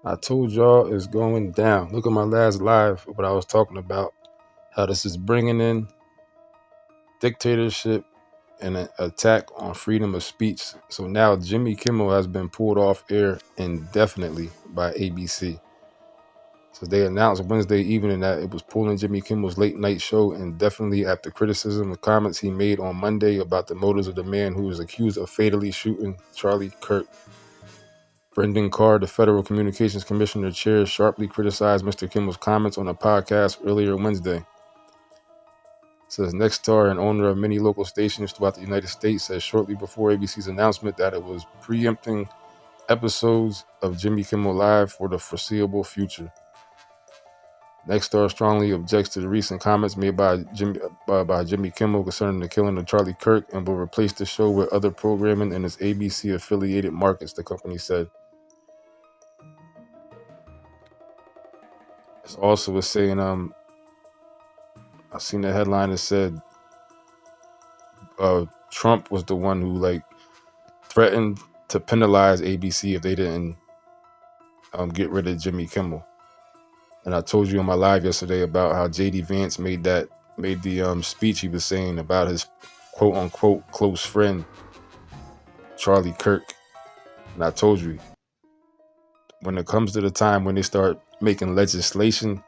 I told y'all it's going down. Look at my last live, what I was talking about, how this is bringing in dictatorship and an attack on freedom of speech. So now Jimmy Kimmel has been pulled off air indefinitely by ABC. So they announced Wednesday evening that it was pulling Jimmy Kimmel's late night show indefinitely after criticism of comments he made on Monday about the motives of the man who was accused of fatally shooting Charlie Kirk. Brendan Carr, the Federal Communications Commissioner chair, sharply criticized Mr. Kimmel's comments on a podcast earlier Wednesday. Says Nexstar, an owner of many local stations throughout the United States, said shortly before ABC's announcement that it was preempting episodes of Jimmy Kimmel Live for the foreseeable future. Nexstar strongly objects to the recent comments made by Jimmy Kimmel concerning the killing of Charlie Kirk and will replace the show with other programming in its ABC-affiliated markets, the company said. It also was saying, I seen the headline that said Trump was the one who threatened to penalize ABC if they didn't get rid of Jimmy Kimmel. And I told you on my live yesterday about how JD Vance made the speech he was saying about his quote unquote close friend Charlie Kirk. And I told you, when it comes to the time when they start making legislation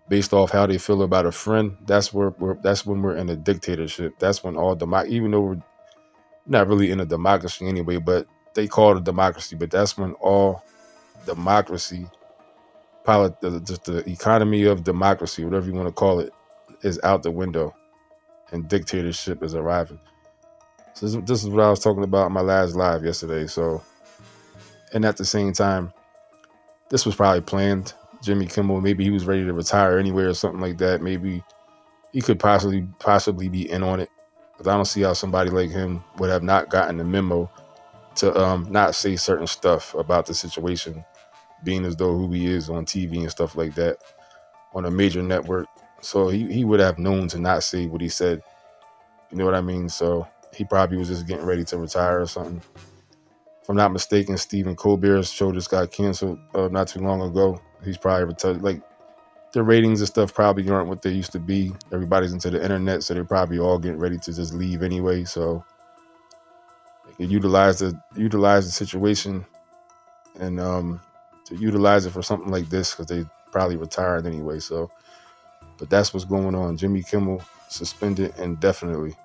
based off how they feel about a friend, that's when we're in a dictatorship. That's when even though we're not really in a democracy anyway, but they call it a democracy, but that's when all democracy, just the economy of democracy, whatever you want to call it, is out the window and dictatorship is arriving. So this is what I was talking about in my last live yesterday. So, and at the same time, this was probably planned. Jimmy Kimmel, maybe he was ready to retire anyway or something like that. Maybe he could possibly be in on it. But I don't see how somebody like him would have not gotten the memo to not say certain stuff about the situation, being as though who he is on TV and stuff like that on a major network. So he would have known to not say what he said. You know what I mean? So he probably was just getting ready to retire or something. If I'm not mistaken, Stephen Colbert's show just got canceled not too long ago. He's probably retired. Like, the ratings and stuff probably aren't what they used to be. Everybody's into the internet, so they're probably all getting ready to just leave anyway. So they can utilize the situation and to utilize it for something like this because they probably retired anyway. So, but that's what's going on. Jimmy Kimmel suspended indefinitely.